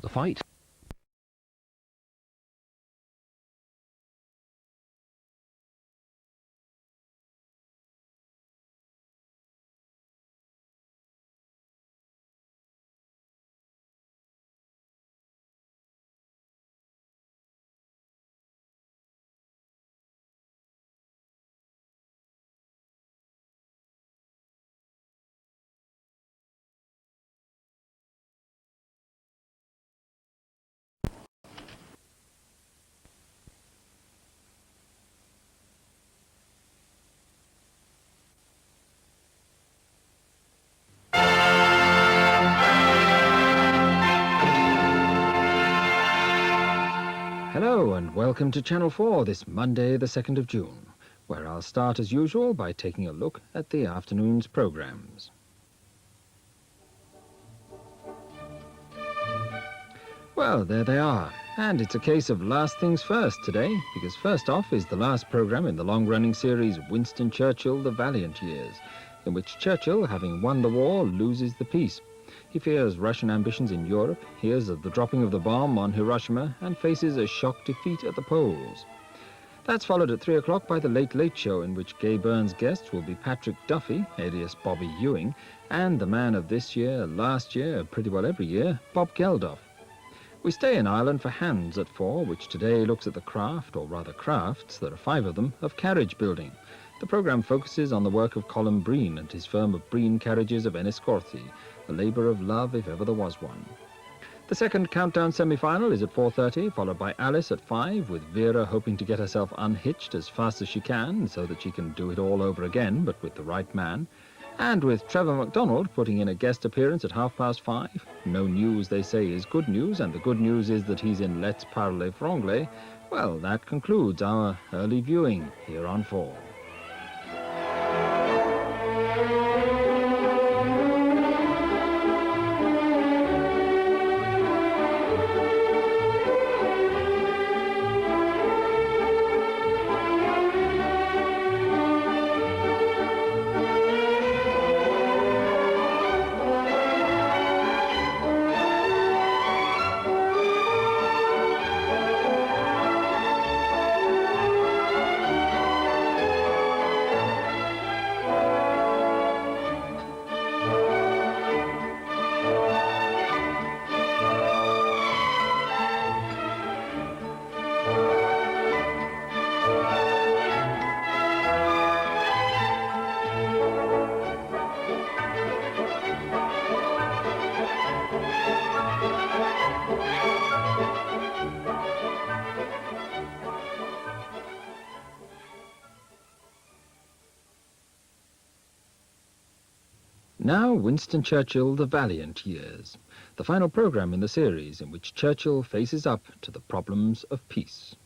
the fight. Hello and welcome to Channel 4 this Monday the 2nd of June, where I'll start as usual by taking a look at the afternoon's programmes. Well, there they are, and it's a case of last things first today, because first off is the last programme in the long-running series Winston Churchill, The Valiant Years, in which Churchill, having won the war, loses the peace. He fears Russian ambitions in Europe, hears of the dropping of the bomb on Hiroshima, and faces a shock defeat at the polls. That's followed at 3 o'clock by the Late Late Show, in which Gay Byrne's guests will be Patrick Duffy, alias Bobby Ewing, and the man of this year, last year, pretty well every year, Bob Geldof. We stay in Ireland for Hands at 4, which today looks at the craft, or rather crafts, there are 5 of them, of carriage building. The programme focuses on the work of Colin Breen and his firm of Breen Carriages of Enniscorthy, a labour of love if ever there was one. The second countdown semi-final is at 4:30, followed by Alice at 5, with Vera hoping to get herself unhitched as fast as she can, so that she can do it all over again, but with the right man, and with Trevor MacDonald putting in a guest appearance at 5:30. No news, they say, is good news, and the good news is that he's in Let's Parler Franglais. Well, that concludes our early viewing here on 4. Now, Winston Churchill, The Valiant Years, the final programme in the series in which Churchill faces up to the problems of peace.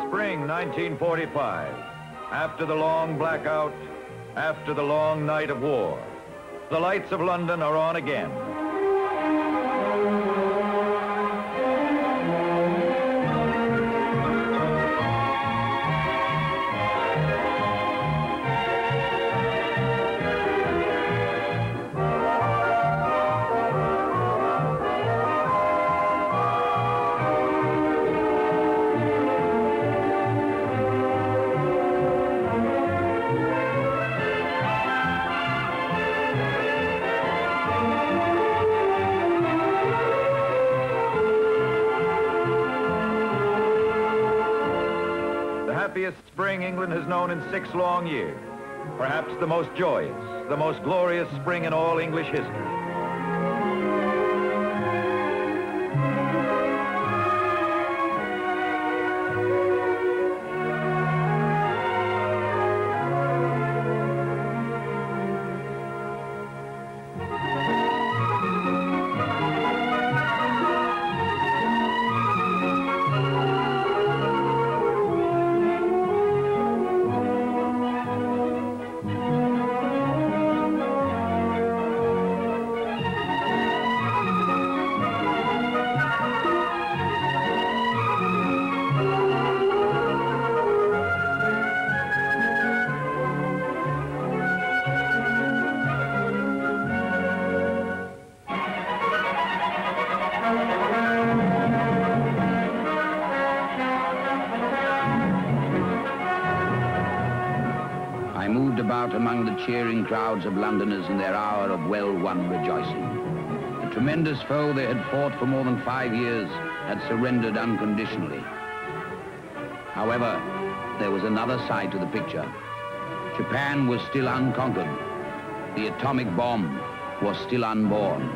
Spring 1945. After the long blackout, after the long night of war, the lights of London are on again. happiest spring England has known in 6 long years. Perhaps the most joyous, the most glorious spring in all English history. About among the cheering crowds of Londoners in their hour of well-won rejoicing. The tremendous foe they had fought for more than 5 years had surrendered unconditionally. However, there was another side to the picture. Japan was still unconquered. The atomic bomb was still unborn.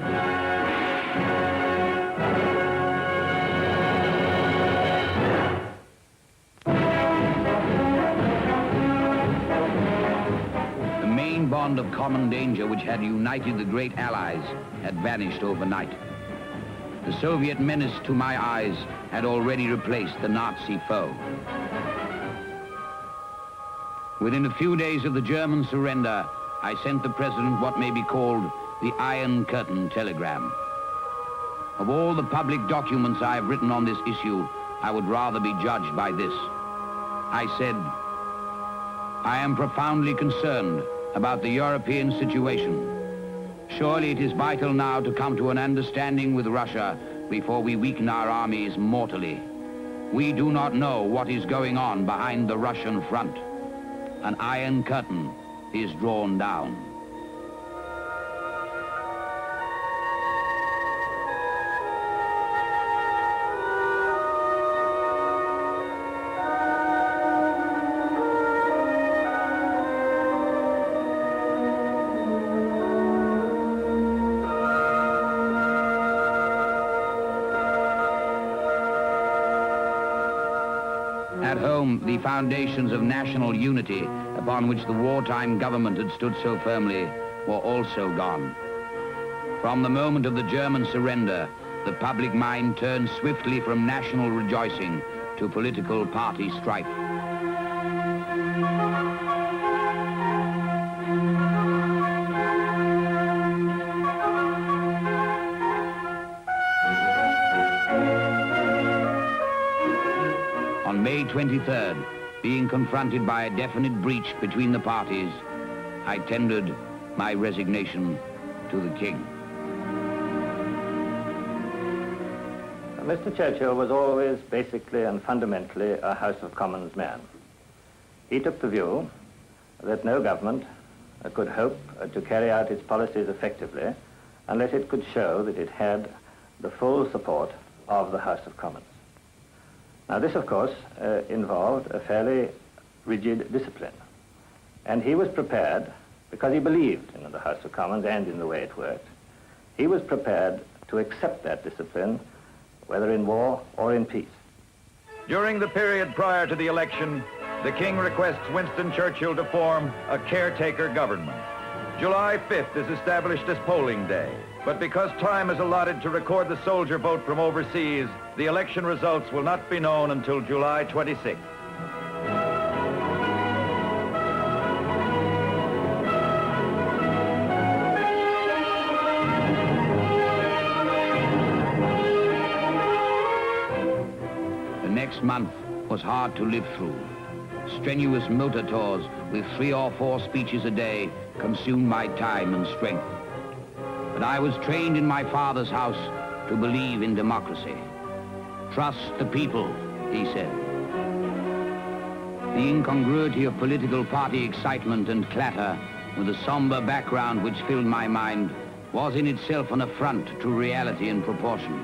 Bond of common danger which had united the great allies had vanished overnight. The Soviet menace, to my eyes, had already replaced the Nazi foe. Within a few days of the German surrender, I sent the President what may be called the Iron Curtain telegram. Of all the public documents I have written on this issue, I would rather be judged by this. I said, I am profoundly concerned about the European situation. Surely it is vital now to come to an understanding with Russia before we weaken our armies mortally. We do not know what is going on behind the Russian front. An iron curtain is drawn down. At home, the foundations of national unity upon which the wartime government had stood so firmly were also gone. From the moment of the German surrender, the public mind turned swiftly from national rejoicing to political party strife. On May 23rd, being confronted by a definite breach between the parties, I tendered my resignation to the King. Mr. Churchill was always basically and fundamentally a House of Commons man. He took the view that no government could hope to carry out its policies effectively unless it could show that it had the full support of the House of Commons. Now this, of course, involved a fairly rigid discipline. And he was prepared, because he believed in the House of Commons and in the way it worked, he was prepared to accept that discipline, whether in war or in peace. During the period prior to the election, the King requests Winston Churchill to form a caretaker government. July 5th is established as polling day, but because time is allotted to record the soldier vote from overseas, the election results will not be known until July 26th. The next month was hard to live through. Strenuous motor tours with 3 or 4 speeches a day consumed my time and strength. But I was trained in my father's house to believe in democracy. Trust the people, he said. The incongruity of political party excitement and clatter with the somber background which filled my mind was in itself an affront to reality and proportion.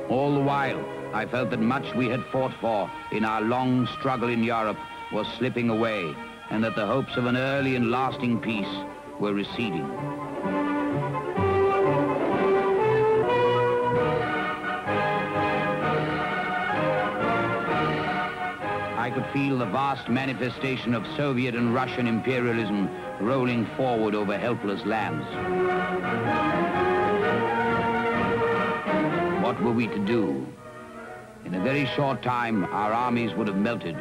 All the while, I felt that much we had fought for in our long struggle in Europe was slipping away, and that the hopes of an early and lasting peace were receding. I could feel the vast manifestation of Soviet and Russian imperialism rolling forward over helpless lands. What were we to do? In a very short time, our armies would have melted.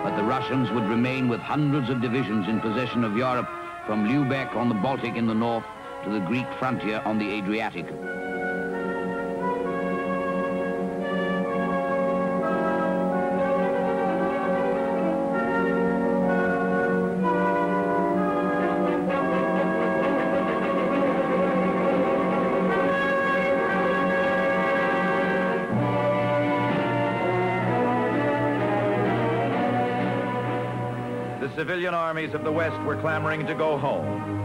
But the Russians would remain with hundreds of divisions in possession of Europe, from Lubeck on the Baltic in the north to the Greek frontier on the Adriatic. The civilian armies of the West were clamoring to go home.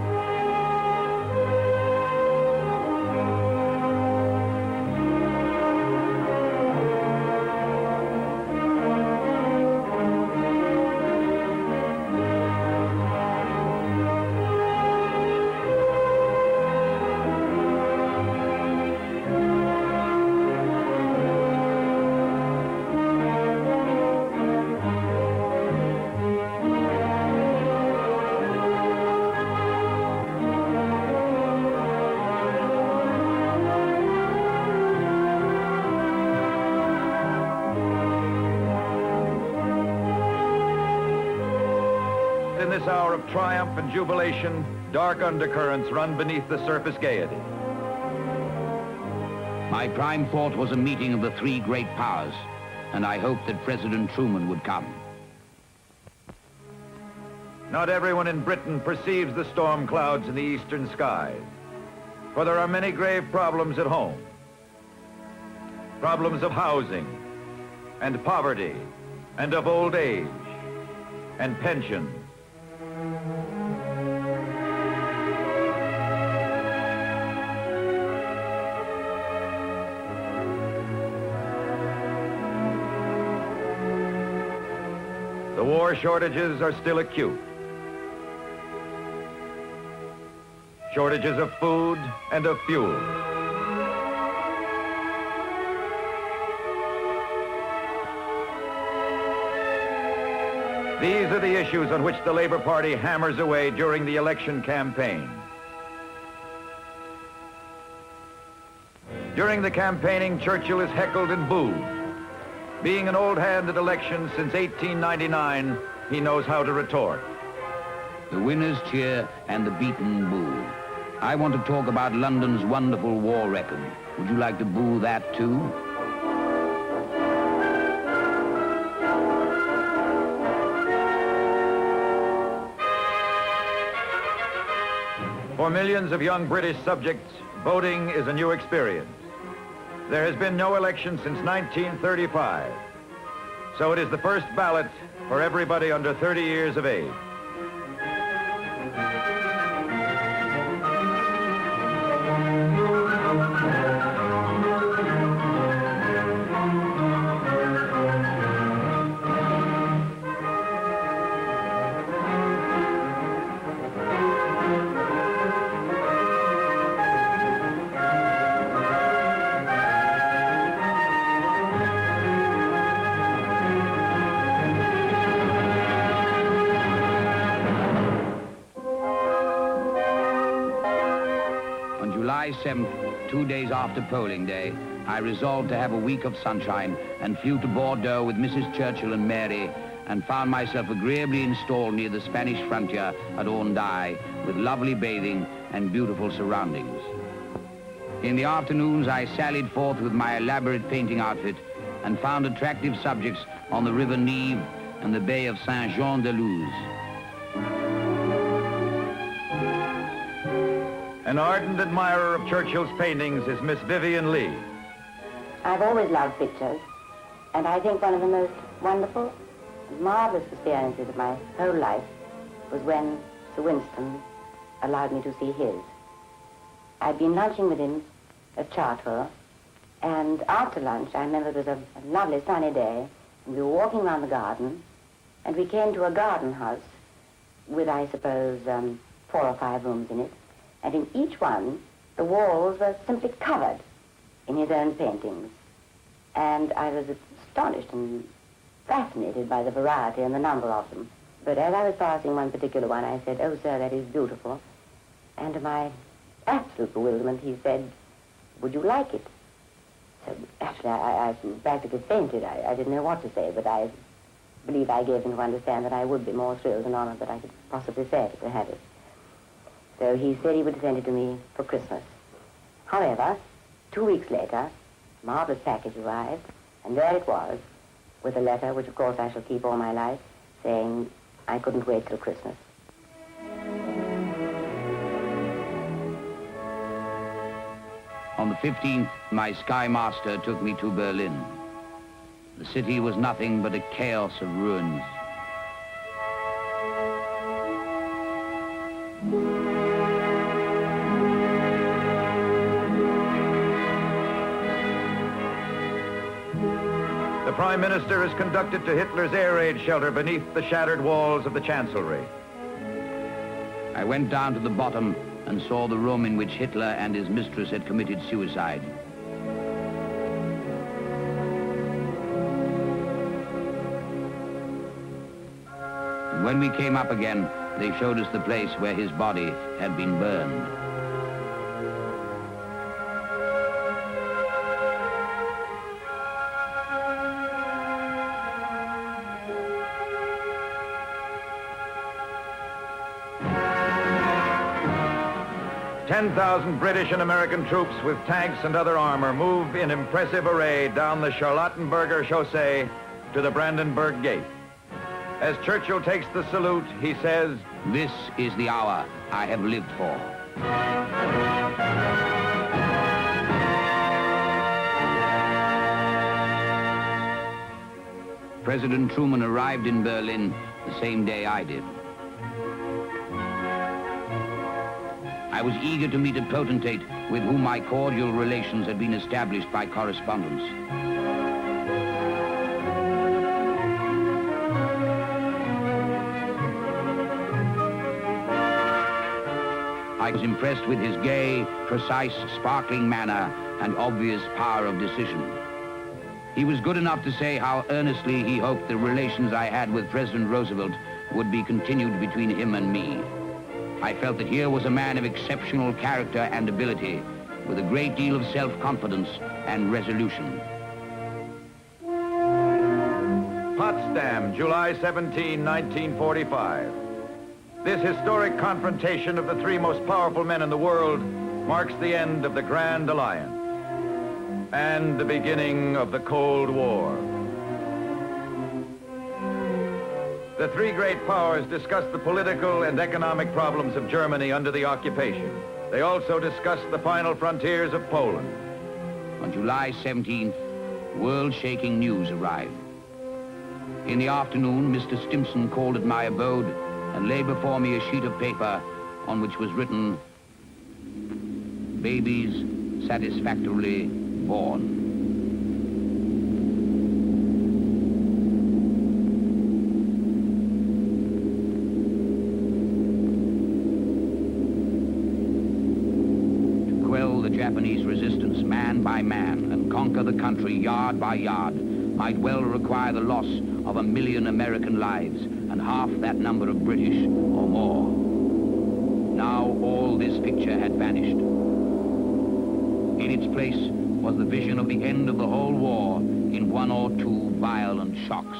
In this hour of triumph and jubilation, dark undercurrents run beneath the surface gaiety. My prime thought was a meeting of the three great powers, and I hoped that President Truman would come. Not everyone in Britain perceives the storm clouds in the eastern skies, for there are many grave problems at home. Problems of housing, and poverty, and of old age, and pensions. The war shortages are still acute. Shortages of food and of fuel. These are the issues on which the Labor Party hammers away during the election campaign. During the campaigning, Churchill is heckled and booed. Being an old hand at elections since 1899, he knows how to retort. The winners cheer and the beaten boo. I want to talk about London's wonderful war record. Would you like to boo that too? For millions of young British subjects, voting is a new experience. There has been no election since 1935, so it is the first ballot for everybody under 30 years of age. July 7th, 2 days after polling day, I resolved to have a week of sunshine and flew to Bordeaux with Mrs. Churchill and Mary, and found myself agreeably installed near the Spanish frontier at Hendaye with lovely bathing and beautiful surroundings. In the afternoons, I sallied forth with my elaborate painting outfit and found attractive subjects on the River Nive and the Bay of Saint-Jean-de-Luz. An ardent admirer of Churchill's paintings is Miss Vivian Lee. I've always loved pictures, and I think one of the most wonderful and marvelous experiences of my whole life was when Sir Winston allowed me to see his. I'd been lunching with him at Churchill, and after lunch, I remember it was a lovely sunny day, We were walking around the garden, and we came to a garden house with, I suppose, 4 or 5 rooms in it. And in each one, the walls were simply covered in his own paintings. And I was astonished and fascinated by the variety and the number of them. But as I was passing one particular one, I said, "Oh, sir, that is beautiful." And to my absolute bewilderment, he said, "Would you like it?" So actually, I practically fainted. I didn't know what to say, but I believe I gave him to understand that I would be more thrilled and honored that I could possibly say it to have it. So he said he would send it to me for Christmas. However, 2 weeks later, a marvelous package arrived, and there it was, with a letter, which of course I shall keep all my life, saying I couldn't wait till Christmas. On the 15th, my Sky Master took me to Berlin. The city was nothing but a chaos of ruins. The Prime Minister is conducted to Hitler's air raid shelter beneath the shattered walls of the Chancellery. I went down to the bottom and saw the room in which Hitler and his mistress had committed suicide. And when we came up again, they showed us the place where his body had been burned. Ten 10,000 British and American troops with tanks and other armor move in impressive array down the Charlottenburger Chaussee to the Brandenburg Gate. As Churchill takes the salute, he says, "This is the hour I have lived for." President Truman arrived in Berlin the same day I did. I was eager to meet a potentate with whom my cordial relations had been established by correspondence. I was impressed with his gay, precise, sparkling manner and obvious power of decision. He was good enough to say how earnestly he hoped the relations I had with President Roosevelt would be continued between him and me. I felt that here was a man of exceptional character and ability, with a great deal of self-confidence and resolution. Potsdam, July 17, 1945. This historic confrontation of the three most powerful men in the world marks the end of the Grand Alliance and the beginning of the Cold War. The three great powers discussed the political and economic problems of Germany under the occupation. They also discussed the final frontiers of Poland. On July 17th, world-shaking news arrived. In the afternoon, Mr. Stimson called at my abode and laid before me a sheet of paper on which was written, "Babies satisfactorily born." Japanese resistance man by man and conquer the country yard by yard might well require the loss of 1 million American lives and half that number of British or more. Now all this picture had vanished. In its place was the vision of the end of the whole war in 1 or 2 violent shocks.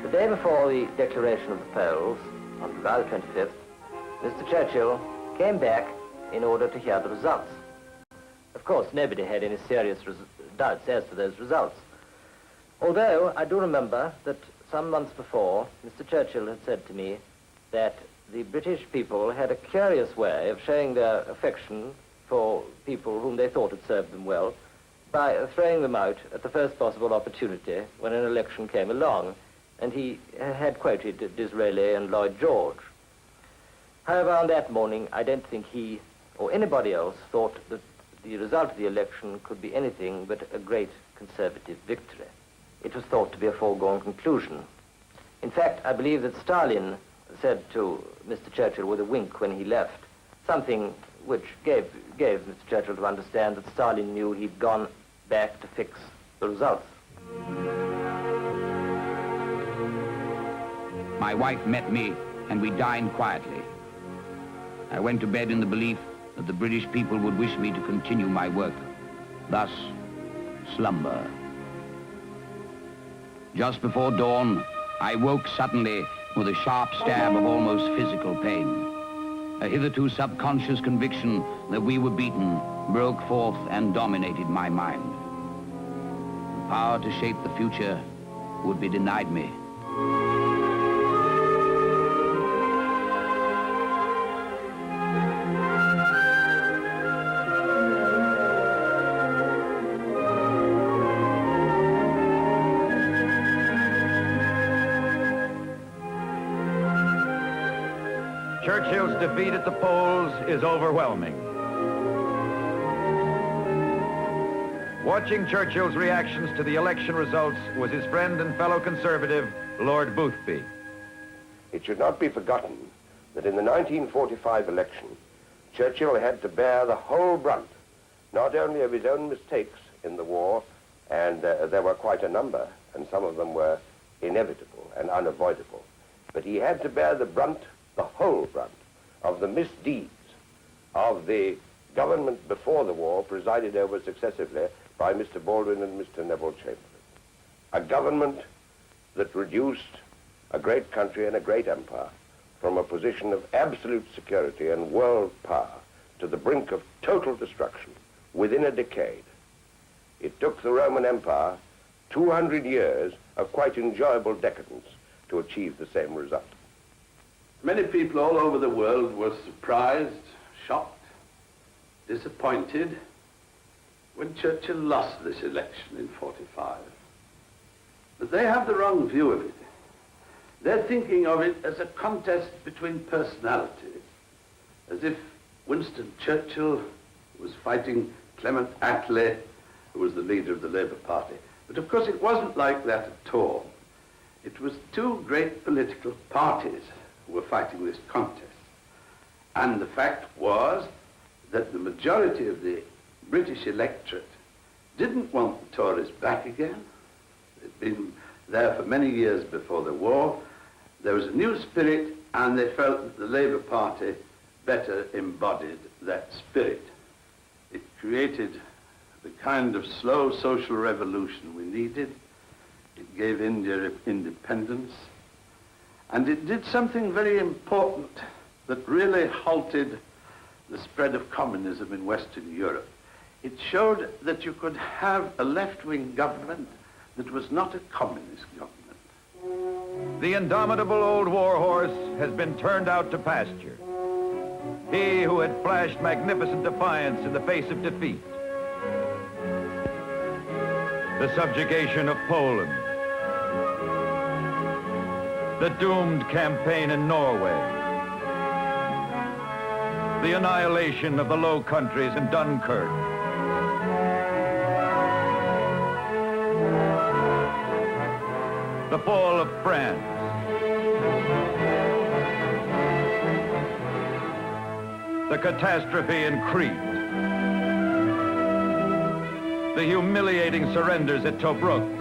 The day before the declaration of the polls, on July the 25th, Mr. Churchill came back in order to hear the results. Of course, nobody had any serious doubts as to those results. Although I do remember that some months before, Mr. Churchill had said to me that the British people had a curious way of showing their affection for people whom they thought had served them well by throwing them out at the first possible opportunity when an election came along. And he had quoted Disraeli and Lloyd George. However, on that morning, I don't think he or anybody else thought that the result of the election could be anything but a great Conservative victory. It was thought to be a foregone conclusion. In fact, I believe that Stalin said to Mr. Churchill with a wink when he left, something which gave Mr. Churchill to understand that Stalin knew he'd gone back to fix the results. My wife met me, and we dined quietly. I went to bed in the belief that the British people would wish me to continue my work, thus slumber. Just before dawn, I woke suddenly with a sharp stab of almost physical pain. A hitherto subconscious conviction that we were beaten broke forth and dominated my mind. The power to shape the future would be denied me. Churchill's defeat at the polls is overwhelming. Watching Churchill's reactions to the election results was his friend and fellow Conservative, Lord Boothby. It should not be forgotten that in the 1945 election, Churchill had to bear the whole brunt, not only of his own mistakes in the war, and there were quite a number, and some of them were inevitable and unavoidable, but he had to bear the brunt, the whole brunt, of the misdeeds of the government before the war, presided over successively by Mr. Baldwin and Mr. Neville Chamberlain. A government that reduced a great country and a great empire from a position of absolute security and world power to the brink of total destruction within a decade. It took the Roman Empire 200 years of quite enjoyable decadence to achieve the same result. Many people all over the world were surprised, shocked, disappointed when Churchill lost this election in 45. But they have the wrong view of it. They're thinking of it as a contest between personalities, as if Winston Churchill was fighting Clement Attlee, who was the leader of the Labour Party. But of course it wasn't like that at all. It was two great political parties who were fighting this contest. And the fact was that the majority of the British electorate didn't want the Tories back again. They'd been there for many years before the war. There was a new spirit, and they felt that the Labour Party better embodied that spirit. It created the kind of slow social revolution we needed. It gave India independence. And it did something very important that really halted the spread of communism in Western Europe. It showed that you could have a left-wing government that was not a communist government. The indomitable old war horse has been turned out to pasture. He who had flashed magnificent defiance in the face of defeat. The subjugation of Poland. The doomed campaign in Norway. The annihilation of the Low Countries in Dunkirk. The fall of France. The catastrophe in Crete. The humiliating surrenders at Tobruk.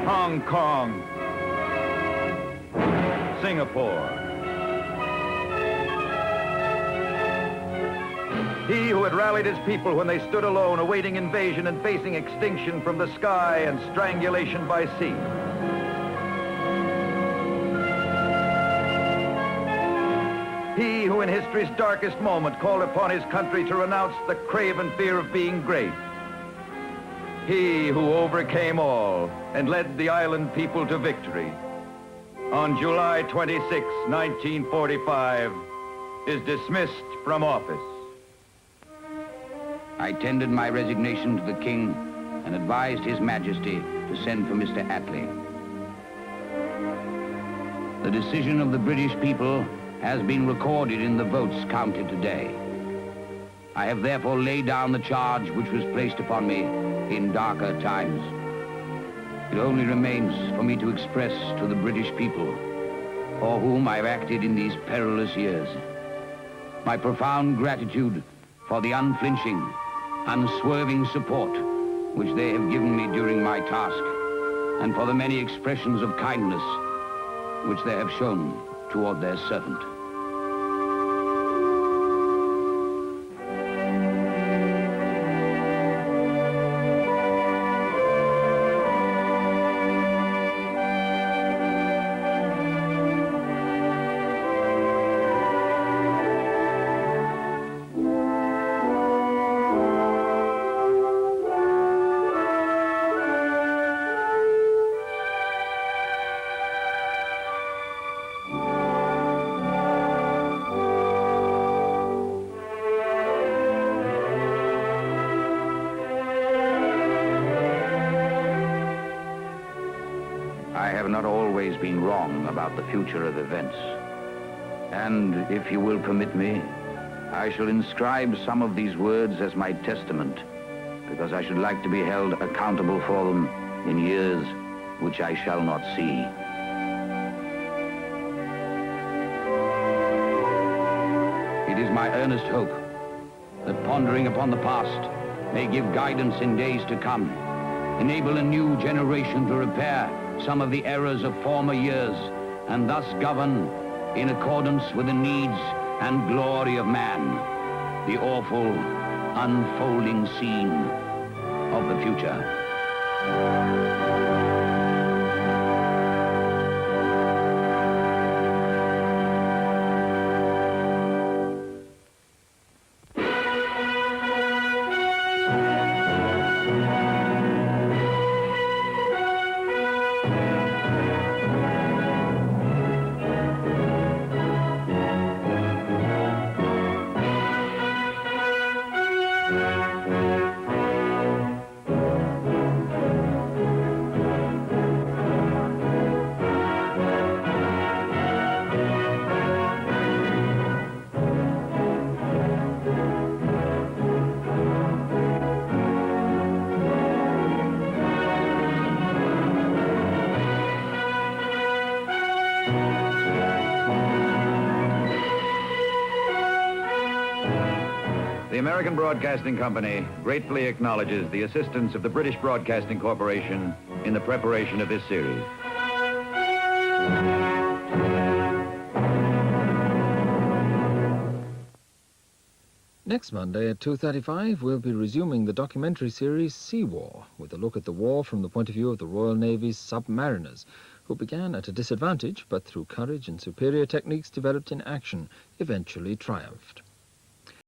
Hong Kong. Singapore. He who had rallied his people when they stood alone, awaiting invasion and facing extinction from the sky and strangulation by sea. He who in history's darkest moment called upon his country to renounce the craven fear of being great. He who overcame all and led the island people to victory. On July 26, 1945, is dismissed from office. I tendered my resignation to the King and advised His Majesty to send for Mr. Attlee. The decision of the British people has been recorded in the votes counted today. I have therefore laid down the charge which was placed upon me in darker times. It only remains for me to express to the British people, for whom I've acted in these perilous years, my profound gratitude for the unflinching, unswerving support which they have given me during my task, and for the many expressions of kindness which they have shown toward their servant. I have not always been wrong about the future of events. And if you will permit me, I shall inscribe some of these words as my testament, because I should like to be held accountable for them in years which I shall not see. It is my earnest hope that pondering upon the past may give guidance in days to come, enable a new generation to repair some of the errors of former years, and thus govern in accordance with the needs and glory of man, the awful, unfolding scene of the future. The American Broadcasting Company gratefully acknowledges the assistance of the British Broadcasting Corporation in the preparation of this series. Next Monday at 2:35, we'll be resuming the documentary series Sea War, with a look at the war from the point of view of the Royal Navy's submariners, who began at a disadvantage, but through courage and superior techniques developed in action, eventually triumphed.